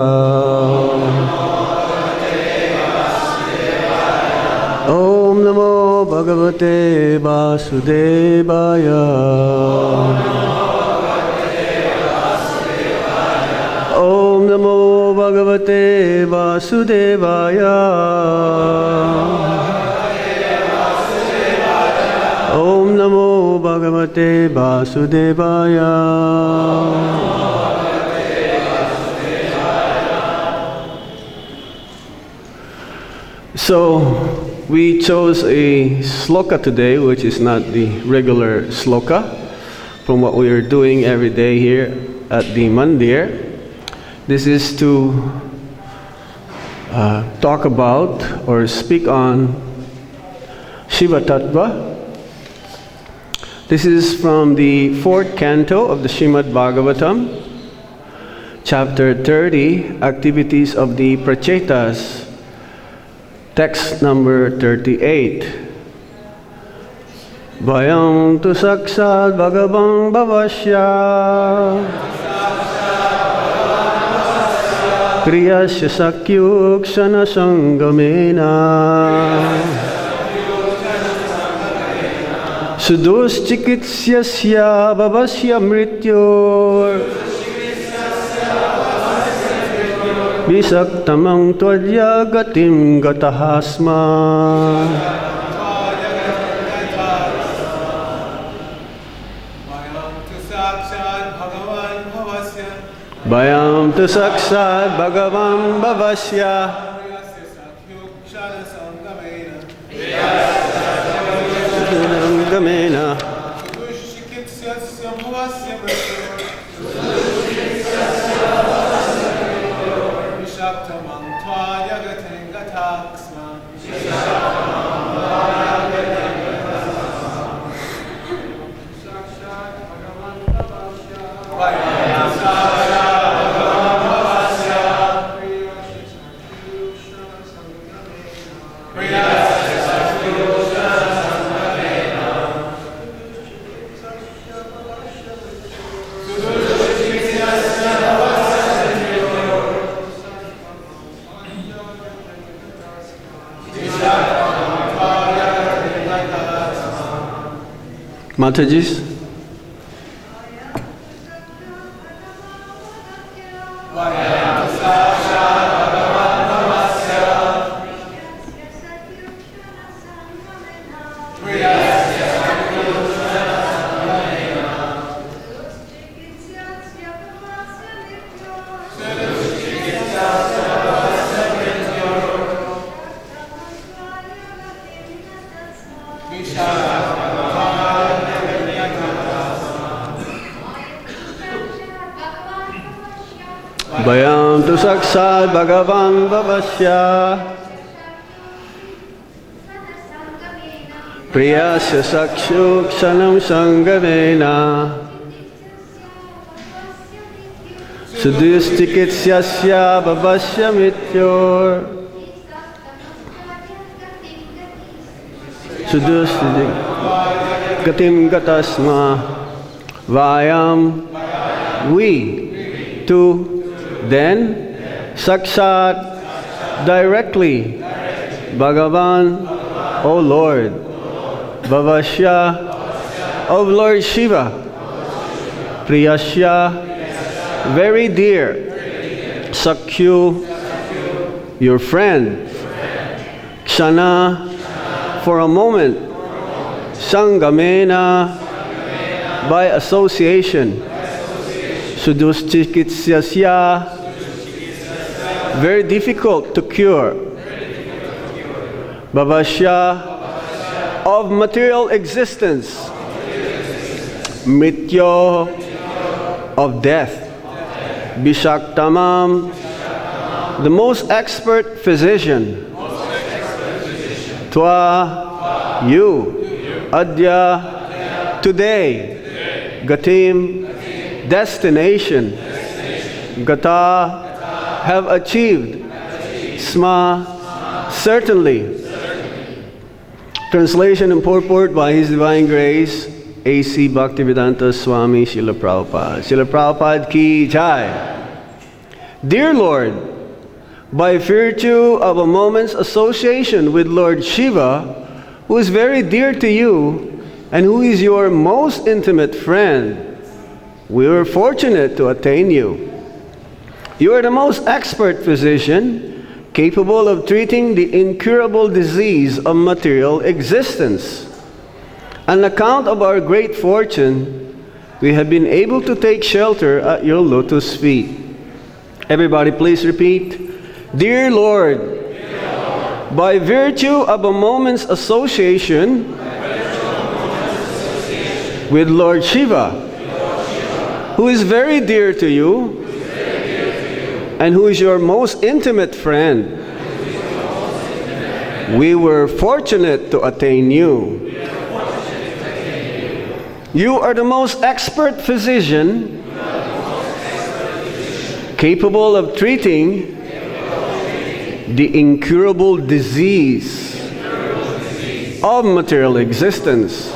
Om Namo Bhagavate Vasudevaya. Om Namo Bhagavate Vasudevaya. Om Namo Bhagavate Vasudevaya. So, we chose a sloka today, which is not the regular sloka from what we are doing every day here at the mandir. This is to talk about or speak on Shiva Tattva. This is from the 4th canto of the Srimad Bhagavatam, chapter 30, Activities of the Prachetas. Text number 38. Vayam tu saksat bhagavan bhavasya kriyasya sakyukshana sangamena sudus chikitsyasya bhavasya mrityor Visaktamang twadya gatim gatahasma. Vayam tu saksat bhagavan bhavasya. Gamena. Matajis? Vayam tu saksat bhagavan bhavasya priyasya sakshuksanam sangamena sudustikitsyasya bhavasya mityor gatim gatasma. Vayam, we, to, then, saksat, directly, Bhagavan, O Lord, Bhavasya, of Lord Shiva, Priyasya, very dear, Sakyu, your friend, Kshana, for a moment, Sangamena, by association, Suduschikitsyasya, very difficult to cure, Bhavasya, of material existence, Mrityo, of death, Bishaktamam, the most expert physician, Twa, you, Adya, today, Gatim, destination, Gata, have achieved, Sma, certainly. Translation and purport by His Divine Grace, A.C. Bhaktivedanta Swami Srila Prabhupada. Srila Prabhupada ki jai. Dear Lord, by virtue of a moment's association with Lord Shiva, who is very dear to you and who is your most intimate friend, we were fortunate to attain you. You are the most expert physician, capable of treating the incurable disease of material existence. On account of our great fortune, we have been able to take shelter at your lotus feet. Everybody please repeat. Dear Lord, by virtue of a moment's association with Lord Shiva, who is very dear to you and who is your most intimate friend, we were fortunate to attain you. You are the most expert physician, capable of treating the incurable disease of material existence.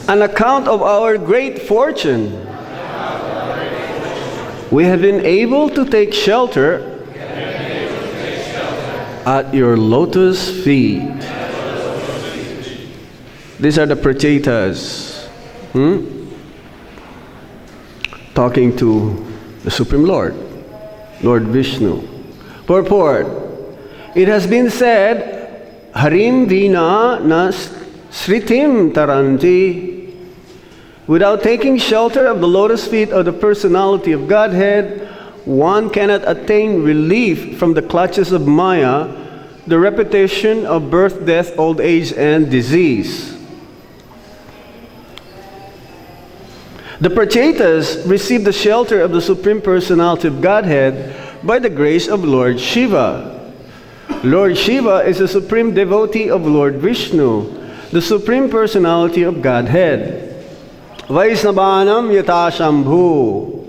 On account of our great fortune, we have been able to take shelter at your lotus feet. These are the Prachetas talking to the Supreme Lord, Lord Vishnu. Purport. It has been said, Harim Vina nas Sritim Taranti. Without taking shelter of the lotus feet of the personality of Godhead, one cannot attain relief from the clutches of Maya, the repetition of birth, death, old age, and disease. The Prachetas received the shelter of the Supreme Personality of Godhead by the grace of Lord Shiva. Lord Shiva is the supreme devotee of Lord Vishnu, the Supreme Personality of Godhead. Vaisnavanam yata Shambhu.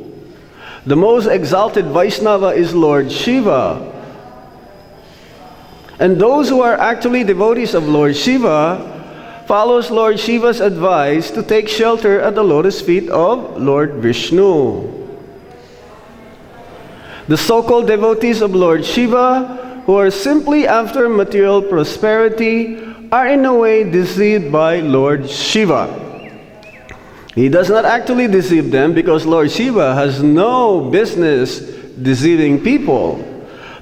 The most exalted Vaisnava is Lord Shiva. And those who are actually devotees of Lord Shiva follows Lord Shiva's advice to take shelter at the lotus feet of Lord Vishnu. The so-called devotees of Lord Shiva, who are simply after material prosperity, are in a way deceived by Lord Shiva. He does not actually deceive them because Lord Shiva has no business deceiving people,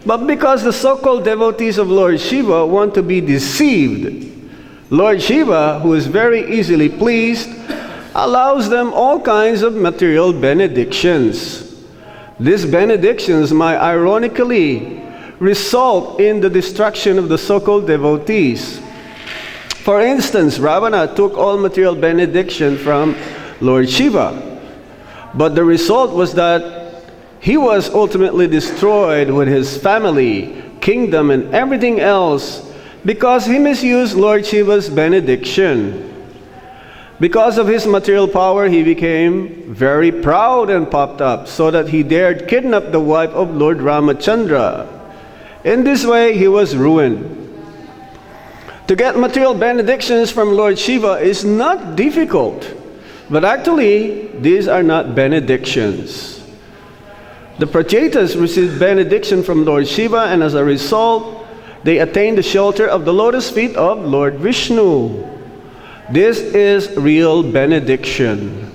but because the so-called devotees of Lord Shiva want to be deceived. Lord Shiva, who is very easily pleased, allows them all kinds of material benedictions. These benedictions might ironically result in the destruction of the so-called devotees. For instance, Ravana took all material benediction from Lord Shiva, but the result was that he was ultimately destroyed with his family, kingdom, and everything else because he misused Lord Shiva's benediction. Because of his material power, he became very proud and puffed up, so that he dared kidnap the wife of Lord Ramachandra. In this way, he was ruined. To get material benedictions from Lord Shiva is not difficult, but actually, these are not benedictions. The Prachetas received benediction from Lord Shiva, and as a result, they attained the shelter of the lotus feet of Lord Vishnu. This is real benediction.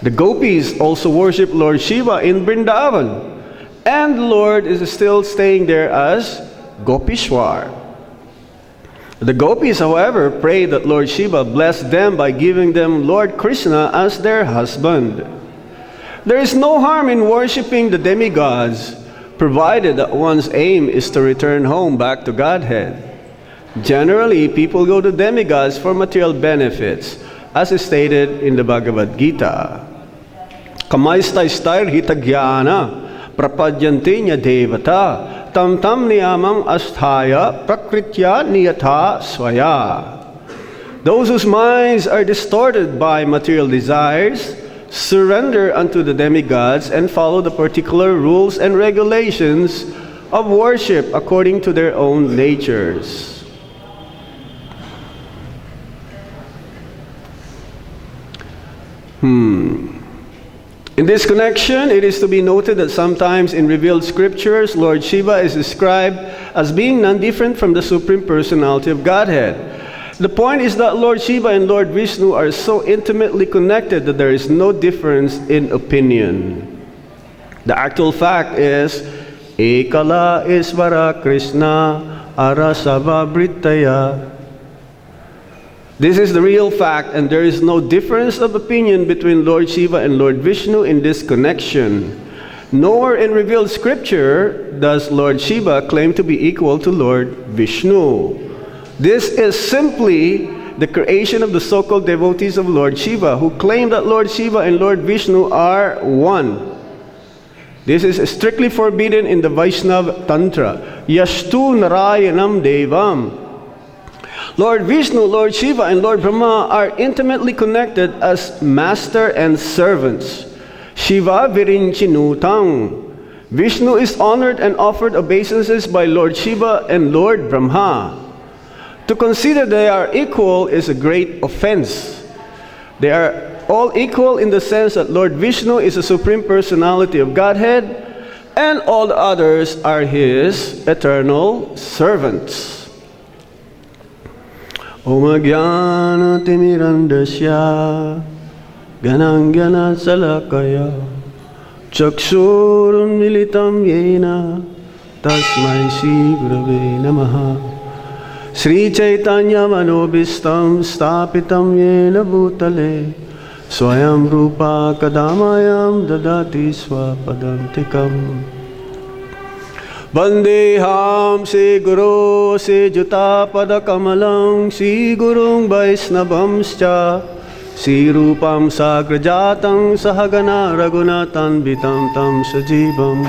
The gopis also worship Lord Shiva in Vrindavan, and the Lord is still staying there as Gopishwar. The gopis, however, pray that Lord Shiva bless them by giving them Lord Krishna as their husband. There is no harm in worshiping the demigods, provided that one's aim is to return home back to Godhead. Generally, people go to demigods for material benefits, as is stated in the Bhagavad Gita. Kamaistaistair hitagyana prapadyantinya devata tam tam niyamam asthaya prakritya niyatha swaya. Those whose minds are distorted by material desires surrender unto the demigods and follow the particular rules and regulations of worship according to their own natures. In this connection, it is to be noted that sometimes in revealed scriptures, Lord Shiva is described as being none different from the Supreme Personality of Godhead. The point is that Lord Shiva and Lord Vishnu are so intimately connected that there is no difference in opinion. The actual fact is, Ekala Isvara Krishna Arasava Britaya. This is the real fact, and there is no difference of opinion between Lord Shiva and Lord Vishnu in this connection. Nor in revealed scripture does Lord Shiva claim to be equal to Lord Vishnu. This is simply the creation of the so-called devotees of Lord Shiva, who claim that Lord Shiva and Lord Vishnu are one. This is strictly forbidden in the Vaishnava Tantra. Yashtu Narayanam Devam. Lord Vishnu, Lord Shiva, and Lord Brahma are intimately connected as master and servants. Shiva Virincinutang. Vishnu is honored and offered obeisances by Lord Shiva and Lord Brahma. To consider they are equal is a great offense. They are all equal in the sense that Lord Vishnu is the Supreme Personality of Godhead, and all the others are His eternal servants. Om Jnana Timirandasya Ganangyana Salakaya Chakshurun Militam Yena Tasmai Shri Gurave Namaha. Sri Chaitanya Manobhistam Stapitam Yena Bhutale Swayam Rupa Kadamayam Dadati Swapadantikam. Vandeham Sri Guru Sri Juta Padakamalam Sri Gurung Vaisnavamscha Sri Rupam Sagrajatam Sahagana Raghunatan Vitam Tam Sajivam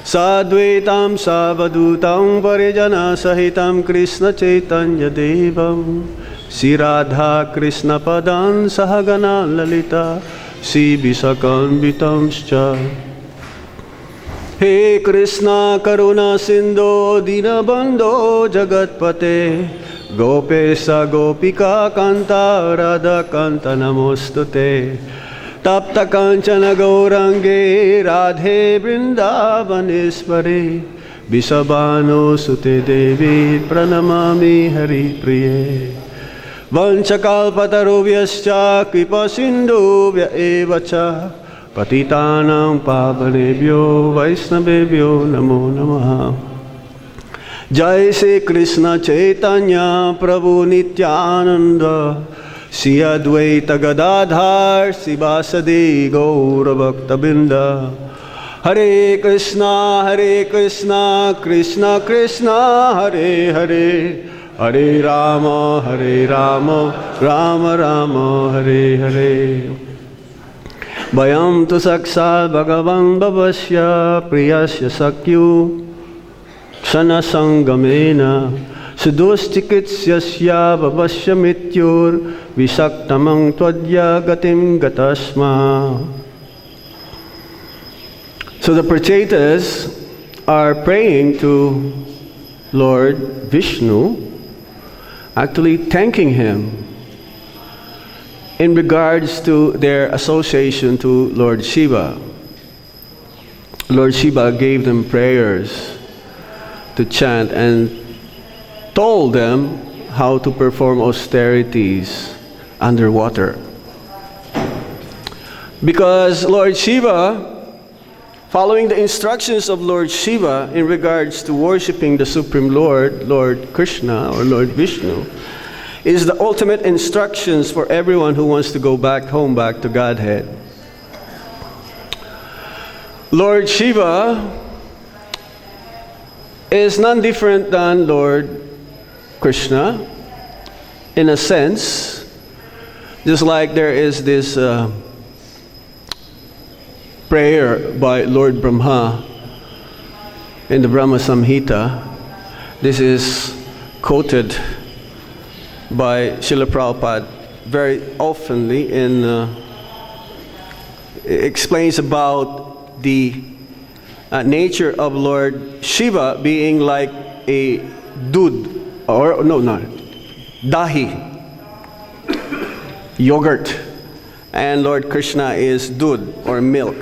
Sadvaitam Savadutam Parijana Sahitam Krishna Chaitanya Devam Sri Radha Krishna Padan Sahagana Lalita Sri Visakan Vitamscha. He Krishna Karuna Sindho Dinabandho Jagatpate Gopesa Gopika Kanta Radha Kanta Namostute Tapta Kanchana Gaurange Radhe Vrindavaneshwari Visabhano Sute Devi Pranamami Hari Priye Vanchakalpatarubhyascha Kripa Sindhubhya evacha Patitanam Pavanebhyo Vaisnavebhyo Namo Namaha. Jai Sri Krishna Chaitanya Prabhu Nityananda Sri Advaita Gadadhar Sivasadi Gaura Bhaktabinda. Hare Krishna Krishna Krishna Hare Hare Hare Rama Rama Rama Hare Hare. Vayam tu saksal bhagavan bhavasya priyasya sakyu ksana sangamena sudostikitsyasya bhavasya mityur visaktamang twadya gatim gatasma. So the Prachetas are praying to Lord Vishnu, actually thanking him in regards to their association to Lord Shiva. Lord Shiva gave them prayers to chant and told them how to perform austerities underwater. Because Lord Shiva, following the instructions of Lord Shiva in regards to worshiping the Supreme Lord, Lord Krishna or Lord Vishnu, is the ultimate instructions for everyone who wants to go back home, back to Godhead. Lord Shiva is none different than Lord Krishna in a sense, just like there is this prayer by Lord Brahma in the Brahma Samhita. This is quoted by Srila Prabhupada very oftenly in explains about the nature of Lord Shiva being like a dudh, or no, dahi, yogurt. and Lord Krishna is dud or milk.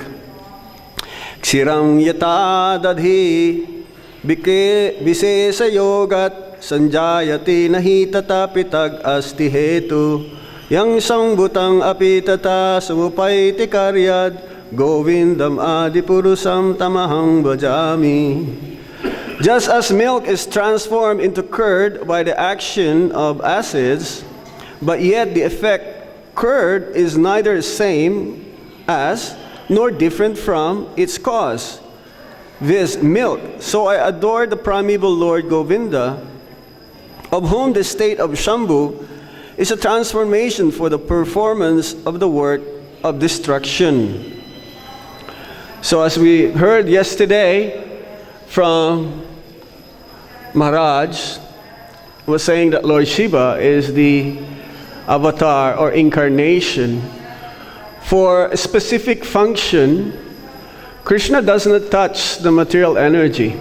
Ksiram yata dadhi visesa yogat sanjayati nahi tata pitag asti hetu yang sambutang apitata sumupaiti karyad Govindam adipurusam tamahang bhajami. Just as milk is transformed into curd by the action of acids, but yet the effect curd is neither same as nor different from its cause, viz. Milk. So I adore the primeval Lord Govinda, of whom the state of Shambhu is a transformation for the performance of the work of destruction. So as we heard yesterday from Maharaj, was saying that Lord Shiva is the avatar or incarnation for a specific function. Krishna does not touch the material energy.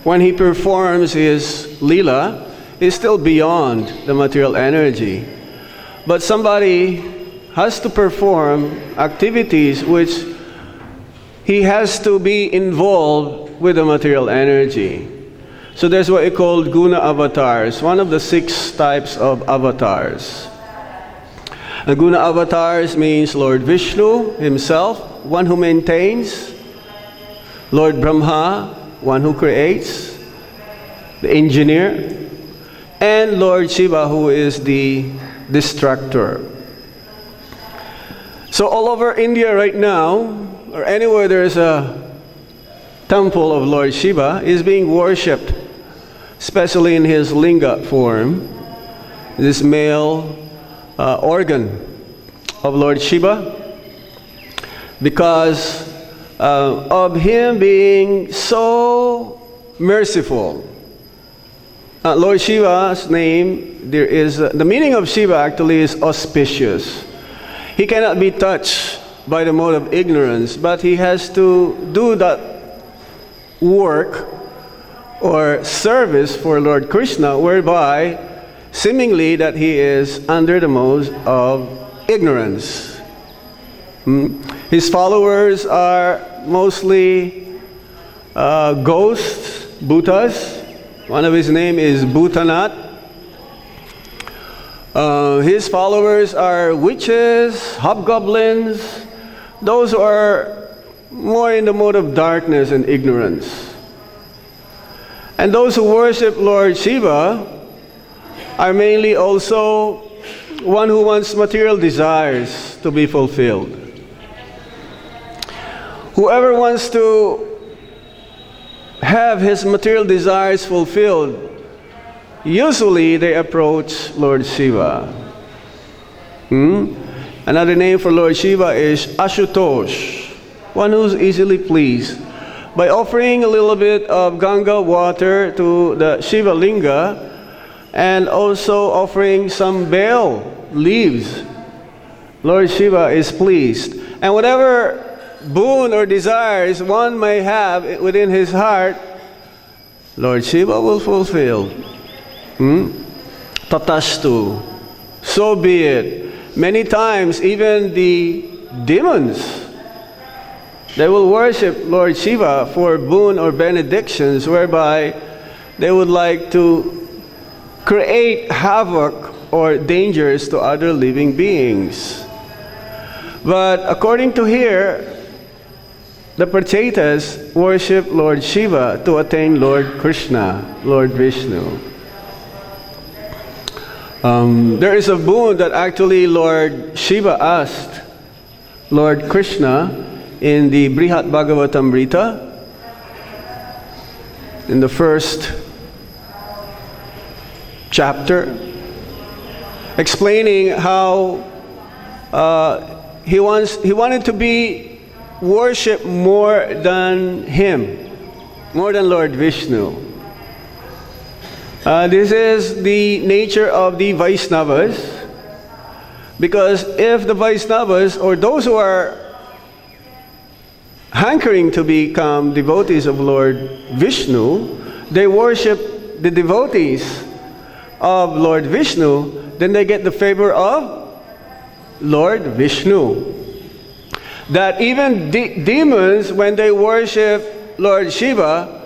When he performs his Leela, he's still beyond the material energy. But somebody has to perform activities which he has to be involved with the material energy. So there's what we call guna avatars, one of the 6 types of avatars. The guna avatars means Lord Vishnu himself, one who maintains, Lord Brahma, one who creates, the engineer, and Lord Shiva, who is the destructor. So all over India right now, or anywhere there's a temple of Lord Shiva, is being worshipped, especially in his linga form, this male organ of Lord Shiva, because of him being so merciful. Lord Shiva's name, there is the meaning of Shiva actually is auspicious. He cannot be touched by the mode of ignorance, but he has to do that work or service for Lord Krishna, whereby seemingly that he is under the mode of ignorance. His followers are mostly ghosts, bhutas. One of his name is Bhutanath. His followers are witches, hobgoblins, those who are more in the mode of darkness and ignorance. And those who worship Lord Shiva are mainly also one who wants material desires to be fulfilled. Whoever wants to have his material desires fulfilled, usually they approach Lord Shiva. Another name for Lord Shiva is Ashutosh, one who's easily pleased. By offering a little bit of Ganga water to the Shiva Linga and also offering some bale leaves, Lord Shiva is pleased. And whatever boon or desires one may have within his heart, Lord Shiva will fulfill. Tatastu, so be it. Many times, even the demons, they will worship Lord Shiva for boon or benedictions, whereby they would like to create havoc or dangers to other living beings. But according to here, the Prachetas worship Lord Shiva to attain Lord Krishna, Lord Vishnu. There is a boon that actually Lord Shiva asked Lord Krishna in the Brihat Bhagavatamrita, in the first chapter, explaining how he wanted to be worshipped more than him, more than Lord Vishnu. This is the nature of the Vaishnavas, because if the Vaishnavas, or those who are hankering to become devotees of Lord Vishnu, they worship the devotees of Lord Vishnu, then they get the favor of Lord Vishnu. That even demons, when they worship Lord Shiva,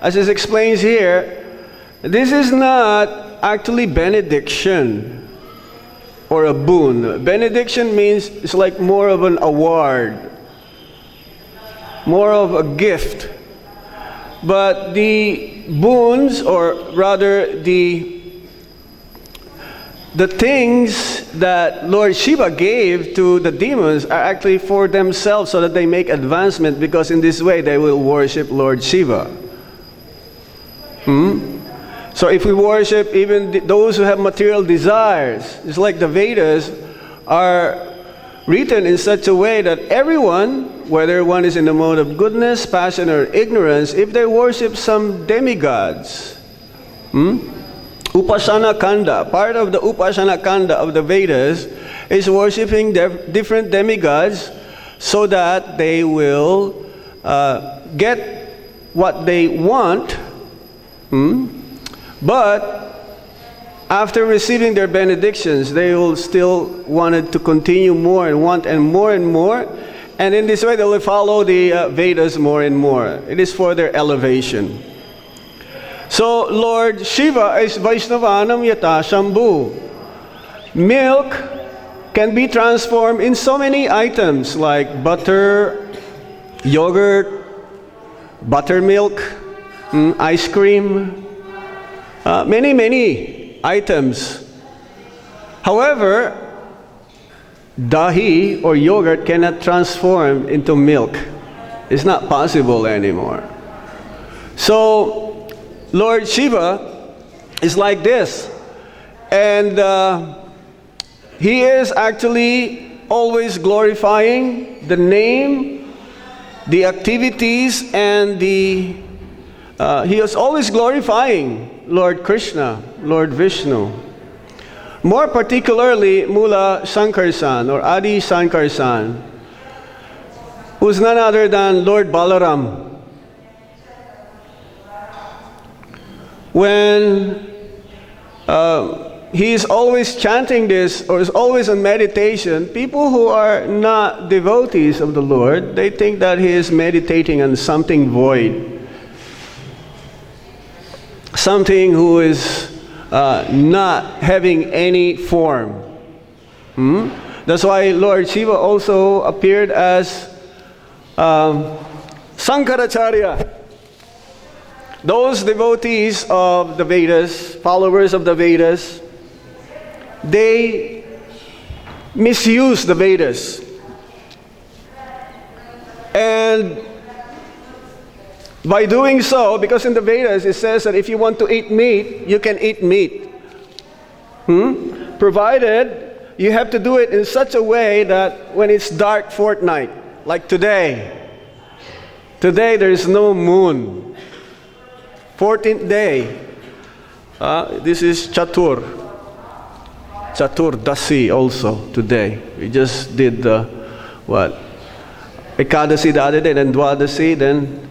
as it explains here, this is not actually benediction or a boon. Benediction means it's like more of an award, more of a gift. But the boons, or rather the things that Lord Shiva gave to the demons are actually for themselves, so that they make advancement, because in this way they will worship Lord Shiva. So if we worship even those who have material desires, it's like the Vedas are written in such a way that everyone, whether one is in the mode of goodness, passion, or ignorance, if they worship some demigods, Upasana Kanda, part of the Upasana Kanda of the Vedas is worshiping different demigods so that they will get what they want, but after receiving their benedictions, they will still want to continue more and want and more and more. And in this way, they will follow the Vedas more and more. It is for their elevation. So, Lord Shiva is Vaishnavanam Yata Shambhu. Milk can be transformed in so many items like butter, yogurt, buttermilk, ice cream, many items. However, dahi or yogurt cannot transform into milk. It's not possible anymore. So, Lord Shiva is like this. And he is actually always glorifying the name, the activities, and he is always glorifying Lord Krishna, Lord Vishnu. More particularly, Mula Shankarsan or Adi Shankarsan, who is none other than Lord Balaram. When he is always chanting this, or is always in meditation, people who are not devotees of the Lord, they think that he is meditating on something void. Something who is not having any form. That's why Lord Shiva also appeared as Sankaracharya. Those devotees of the Vedas, followers of the Vedas, they misuse the Vedas. And by doing so, because in the Vedas it says that if you want to eat meat, you can eat meat. Provided you have to do it in such a way that when it's dark fortnight, like today. Today there is no moon. 14th day. This is Chatur Dasi also today. We just did the Ekadasi the other day, then Dwadasi, then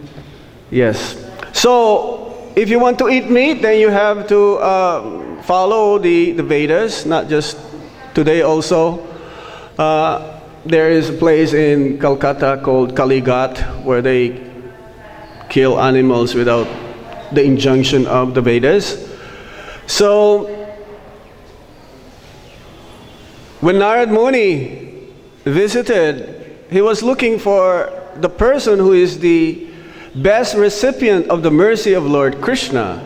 yes. So, if you want to eat meat, then you have to follow the Vedas, not just today also. There is a place in Calcutta called Kalighat where they kill animals without the injunction of the Vedas. So, when Narad Muni visited, he was looking for the person who is the best recipient of the mercy of Lord Krishna.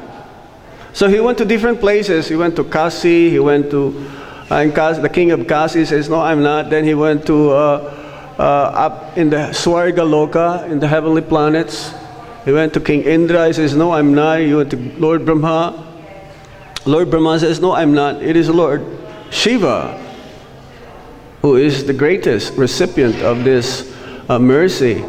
So he went to different places. He went to Kasi, he went to the king of Kasi says, no, I'm not. Then he went to up in the Swarga Loka, in the heavenly planets. He went to King Indra, he says, no, I'm not. He went to Lord Brahma. Lord Brahma says, no, I'm not. It is Lord Shiva who is the greatest recipient of this mercy.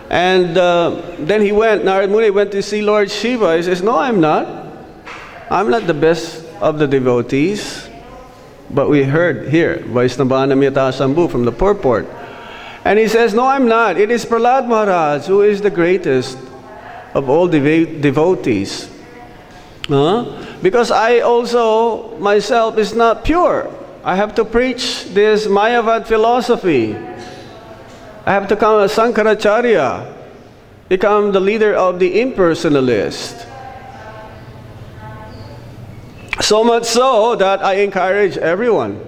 And then Narad Muni went to see Lord Shiva. He says, no, I'm not. I'm not the best of the devotees. But we heard here, Vaishnavana Mita Shambhu from the purport. And he says, no, I'm not. It is Prahlad Maharaj who is the greatest of all devotees. Because I also, myself, is not pure. I have to preach this Mayavad philosophy. I have to become a Sankaracharya, become the leader of the impersonalist. So much so that I encourage everyone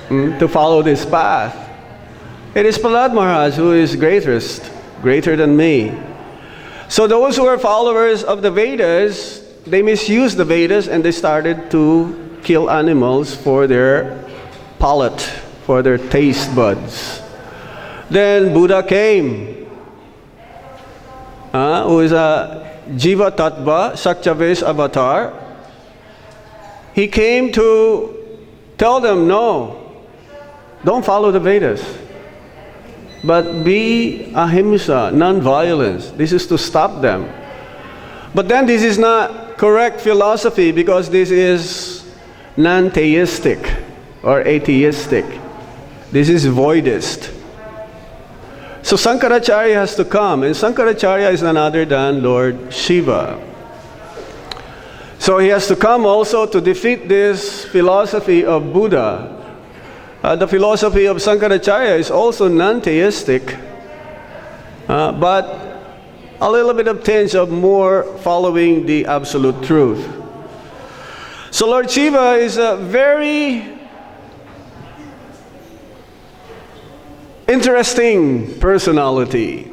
to follow this path. It is Prahlad Maharaj who is greater than me. So those who are followers of the Vedas, they misused the Vedas and they started to kill animals for their palate, for their taste buds. Then Buddha came, who is a Jiva Tattva, Sakyavesh avatar. He came to tell them, no, don't follow the Vedas, but be ahimsa, non-violence. This is to stop them. But then this is not correct philosophy because this is non-theistic or atheistic. This is voidist. So Sankaracharya has to come, and Sankaracharya is none other than Lord Shiva. So he has to come also to defeat this philosophy of Buddha. The philosophy of Sankaracharya is also non-theistic, but a little bit of tinge of more following the absolute truth. So Lord Shiva is a very interesting personality.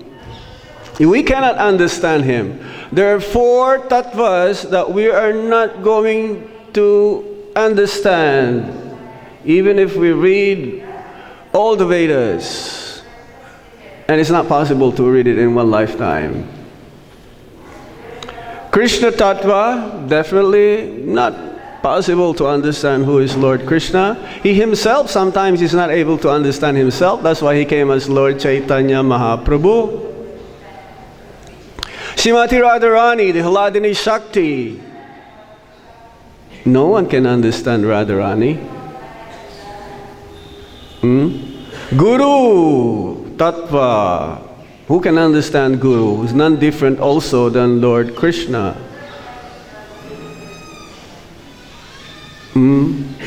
We cannot understand him. There are 4 tattvas that we are not going to understand, even if we read all the Vedas. And it's not possible to read it in one lifetime. Krishna Tattva, definitely not possible to understand who is Lord Krishna. He himself sometimes is not able to understand himself. That's why he came as Lord Chaitanya Mahaprabhu. Srimati Radharani, the Hladini Shakti. No one can understand Radharani. Guru Tattva. Who can understand Guru? Who's none different also than Lord Krishna.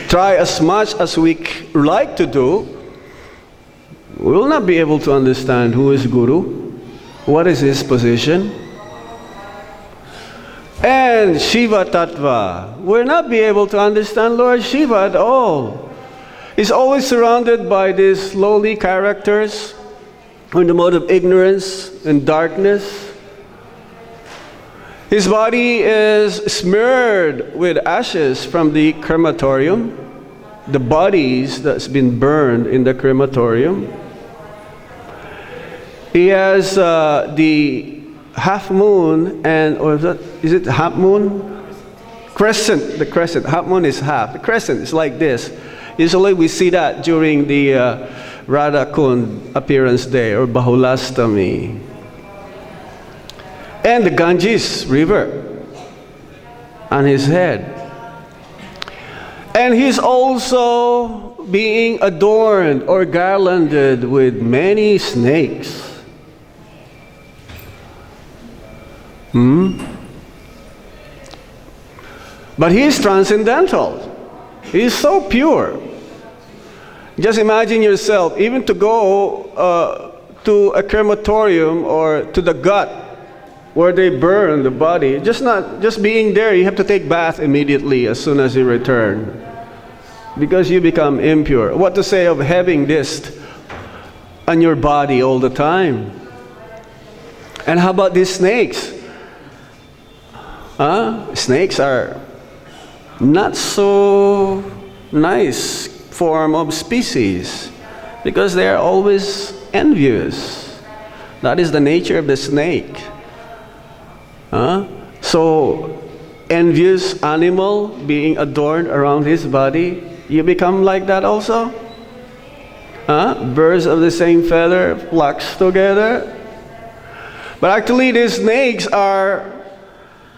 Try as much as we like to do, we will not be able to understand who is Guru, what is his position. And Shiva Tattva, we'll not be able to understand Lord Shiva at all. He's always surrounded by these lowly characters in the mode of ignorance and darkness. His body is smeared with ashes from the crematorium, the bodies that's been burned in the crematorium. He has the half moon and, or is it half moon? Crescent, the crescent. Half moon is half. The crescent is like this. Usually we see that during the Radha Kund appearance day or Bahulastami. And the Ganges River on his head. And he's also being adorned or garlanded with many snakes. But he's transcendental. He's so pure. Just imagine yourself, even to go to a crematorium or to the gut where they burn the body, just being there, you have to take bath immediately as soon as you return, because you become impure. What to say of having this on your body all the time? And how about these snakes? Snakes are not so nice form of species because they are always envious. That is the nature of the snake. So, envious animal being adorned around his body, you become like that also? Birds of the same feather flocks together. But actually these snakes are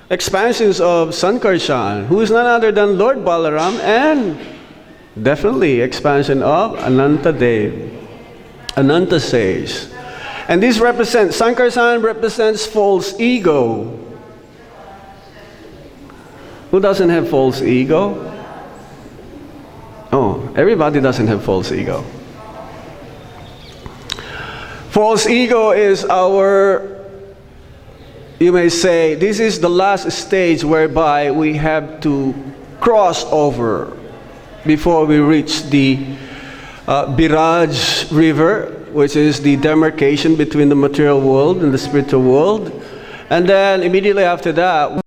expansions of Sankarshan, who is none other than Lord Balaram, and definitely expansion of Anantadev, Ananta sage. And this represents, Sankarshan represents false ego. Who doesn't have false ego? Oh, Everybody doesn't have false ego. False ego is our, you may say, this is the last stage whereby we have to cross over before we reach the Biraj River, which is the demarcation between the material world and the spiritual world. And then immediately after that,